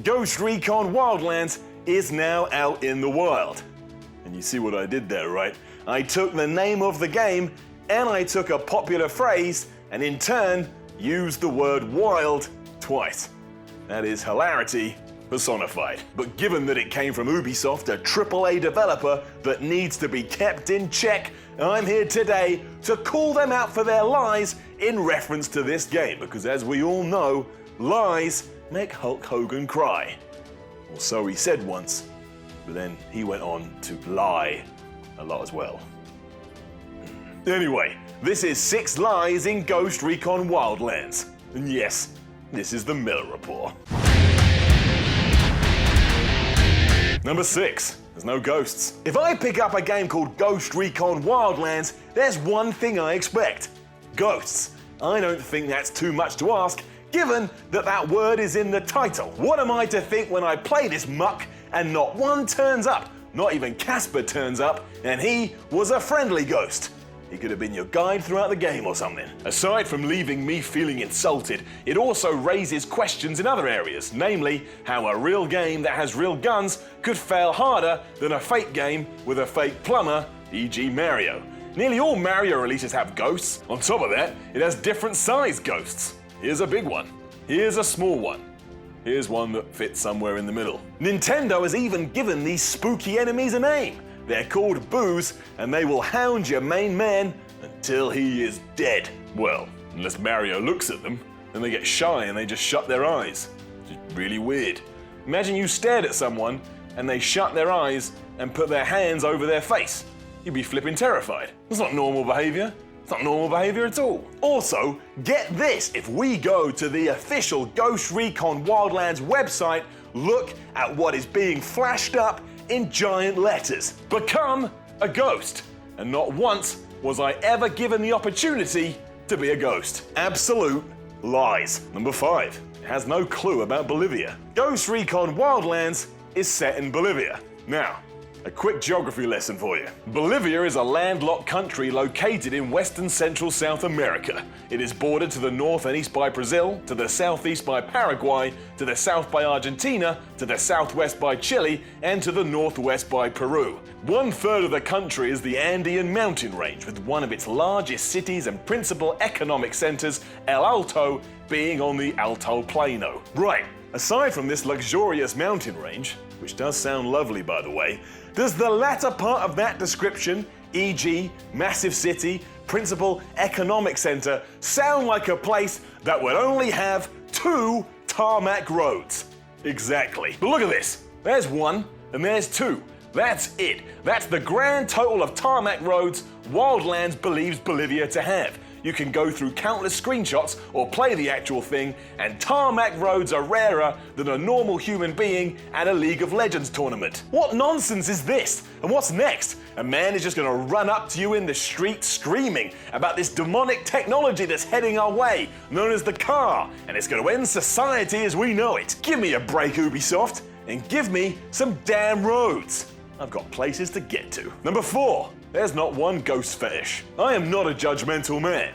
Ghost Recon Wildlands is now out in the wild. And you see what I did there, right? I took the name of the game and I took a popular phrase and in turn used the word wild twice. That is hilarity personified. But given that it came from Ubisoft, a AAA developer that needs to be kept in check, I'm here today to call them out for their lies in reference to this game, because as we all know, lies make Hulk Hogan cry. Or so he said once, but then he went on to lie a lot as well. Anyway, this is 6 lies in Ghost Recon Wildlands. And yes, this is the Miller Rapport. Number 6. There's no ghosts. If I pick up a game called Ghost Recon Wildlands, there's one thing I expect. Ghosts. I don't think that's too much to ask, given that that word is in the title. What am I to think when I play this muck and not one turns up? Not even Casper turns up, and he was a friendly ghost. He could have been your guide throughout the game or something. Aside from leaving me feeling insulted, it also raises questions in other areas, namely how a real game that has real guns could fail harder than a fake game with a fake plumber, e.g. Mario. Nearly all Mario releases have ghosts. On top of that, it has different sized ghosts. Here's a big one. Here's a small one. Here's one that fits somewhere in the middle. Nintendo has even given these spooky enemies a name. They're called boos, and they will hound your main man until he is dead. Well, unless Mario looks at them, then they get shy and they just shut their eyes. It's just really weird. Imagine you stared at someone and they shut their eyes and put their hands over their face. You'd be flipping terrified. That's not normal behavior. It's not normal behavior at all. Also, get this, if we go to the official Ghost Recon Wildlands website, look at what is being flashed up in giant letters. Become a ghost. And not once was I ever given the opportunity to be a ghost. Absolute lies. Number 5. It has no clue about Bolivia. Ghost Recon Wildlands is set in Bolivia. Now, a quick geography lesson for you. Bolivia is a landlocked country located in western central South America. It is bordered to the north and east by Brazil, to the southeast by Paraguay, to the south by Argentina, to the southwest by Chile, and to the northwest by Peru. 1/3 of the country is the Andean mountain range, with one of its largest cities and principal economic centers, El Alto, being on the Alto Plano. Right, aside from this luxurious mountain range, which does sound lovely by the way, does the latter part of that description, e.g. massive city, principal economic center, sound like a place that would only have 2 tarmac roads? Exactly. But look at this. There's 1 and there's 2. That's it. That's the grand total of tarmac roads Wildlands believes Bolivia to have. You can go through countless screenshots or play the actual thing, and tarmac roads are rarer than a normal human being at a League of Legends tournament. What nonsense is this? And what's next? A man is just gonna run up to you in the street screaming about this demonic technology that's heading our way, known as the car, and it's gonna end society as we know it. Give me a break, Ubisoft, and give me some damn roads. I've got places to get to. Number 4. There's not one ghost fetish. I am not a judgmental man.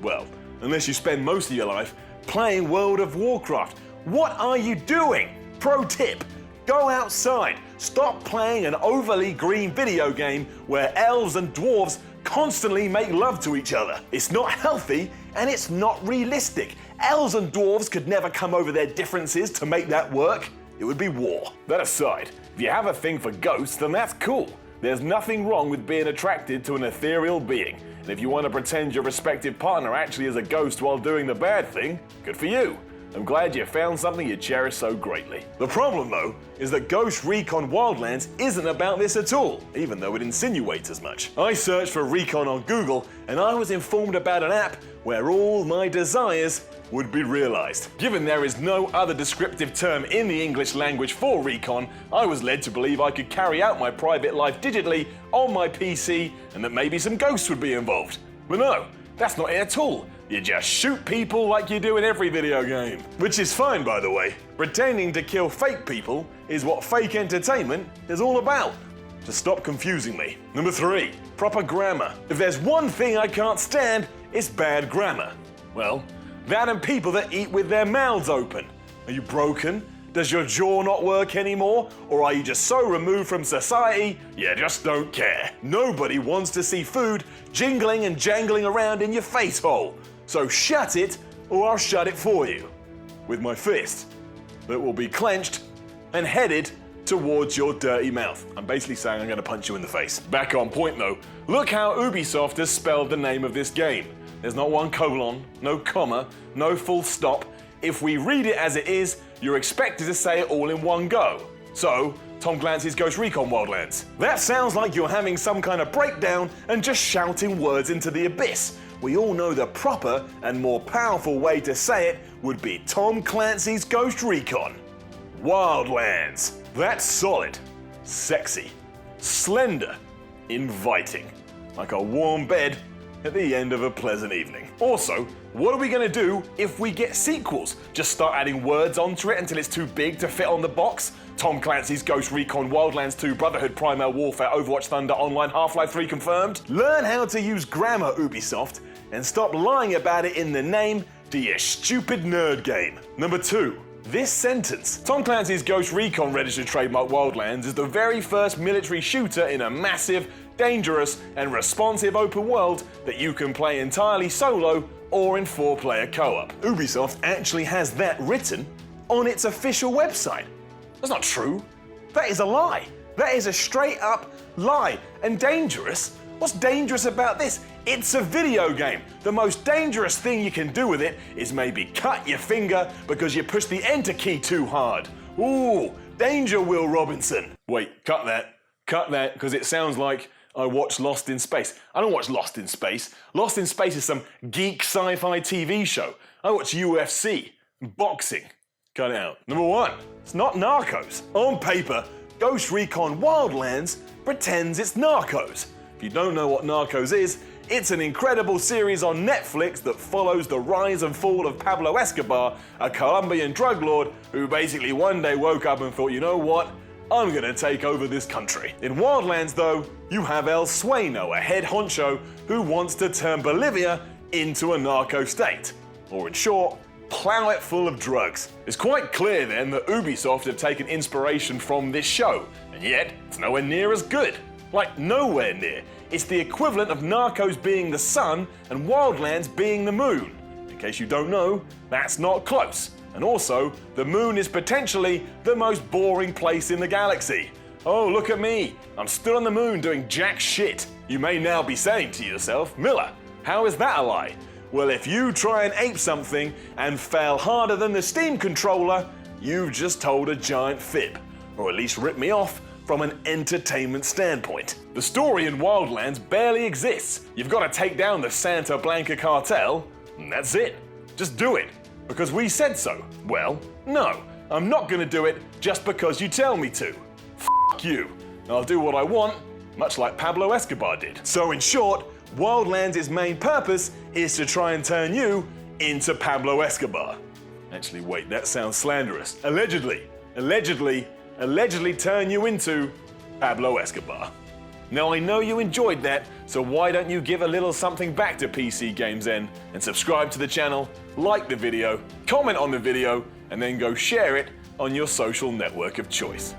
Well, unless you spend most of your life playing World of Warcraft. What are you doing? Pro tip, go outside. Stop playing an overly green video game where elves and dwarves constantly make love to each other. It's not healthy and it's not realistic. Elves and dwarves could never come over their differences to make that work. It would be war. That aside, if you have a thing for ghosts, then that's cool. There's nothing wrong with being attracted to an ethereal being. And if you want to pretend your respective partner actually is a ghost while doing the bad thing, good for you. I'm glad you found something you cherish so greatly. The problem, though, is that Ghost Recon Wildlands isn't about this at all, even though it insinuates as much. I searched for Recon on Google, and I was informed about an app where all my desires would be realized. Given there is no other descriptive term in the English language for Recon, I was led to believe I could carry out my private life digitally on my PC, and that maybe some ghosts would be involved. But no, that's not it at all. You just shoot people like you do in every video game. Which is fine, by the way. Pretending to kill fake people is what fake entertainment is all about. So stop confusing me. Number 3, proper grammar. If there's one thing I can't stand, it's bad grammar. Well, that and people that eat with their mouths open. Are you broken? Does your jaw not work anymore? Or are you just so removed from society, you just don't care? Nobody wants to see food jingling and jangling around in your face hole. So shut it, or I'll shut it for you. With my fist that will be clenched and headed towards your dirty mouth. I'm basically saying I'm going to punch you in the face. Back on point though, look how Ubisoft has spelled the name of this game. There's not one colon, no comma, no full stop. If we read it as it is, you're expected to say it all in one go. So, Tom Clancy's Ghost Recon Wildlands. That sounds like you're having some kind of breakdown and just shouting words into the abyss. We all know the proper and more powerful way to say it would be Tom Clancy's Ghost Recon Wildlands. That's solid, sexy, slender, inviting, like a warm bed at the end of a pleasant evening. Also, what are we going to do if we get sequels? Just start adding words onto it until it's too big to fit on the box? Tom Clancy's Ghost Recon Wildlands 2 Brotherhood Primal Warfare Overwatch Thunder Online Half-Life 3 confirmed? Learn how to use grammar, Ubisoft, and stop lying about it in the name to your stupid nerd game. Number 2. This sentence. Tom Clancy's Ghost Recon registered trademark Wildlands is the very first military shooter in a massive, dangerous, and responsive open world that you can play entirely solo or in 4-player co-op. Ubisoft actually has that written on its official website. That's not true. That is a lie. That is a straight up lie and dangerous. What's dangerous about this? It's a video game. The most dangerous thing you can do with it is maybe cut your finger because you pushed the enter key too hard. Ooh, danger, Will Robinson. Wait, cut that, because it sounds like I watch Lost in Space. I don't watch Lost in Space. Lost in Space is some geek sci-fi TV show. I watch UFC, boxing. Cut it out. Number 1, it's not Narcos. On paper, Ghost Recon Wildlands pretends it's Narcos. If you don't know what Narcos is, it's an incredible series on Netflix that follows the rise and fall of Pablo Escobar, a Colombian drug lord who basically one day woke up and thought, you know what? I'm gonna take over this country. In Wildlands though, you have El Sueno, a head honcho who wants to turn Bolivia into a narco state. Or in short, plow it full of drugs. It's quite clear then that Ubisoft have taken inspiration from this show, and yet it's nowhere near as good. Like nowhere near. It's the equivalent of Narcos being the sun and Wildlands being the moon. In case you don't know, that's not close. And also, the moon is potentially the most boring place in the galaxy. Oh, look at me. I'm stood on the moon doing jack shit. You may now be saying to yourself, Miller, how is that a lie? Well, if you try and ape something and fail harder than the Steam controller, you've just told a giant fib. Or at least ripped me off from an entertainment standpoint. The story in Wildlands barely exists. You've got to take down the Santa Blanca cartel, and that's it. Just do it. Because we said so. Well, no. I'm not gonna do it just because you tell me to. F*** you. I'll do what I want, much like Pablo Escobar did. So in short, Wildlands' main purpose is to try and turn you into Pablo Escobar. Actually, wait, that sounds slanderous. Allegedly turn you into Pablo Escobar. Now I know you enjoyed that, so why don't you give a little something back to PCGamesN and subscribe to the channel, like the video, comment on the video, and then go share it on your social network of choice.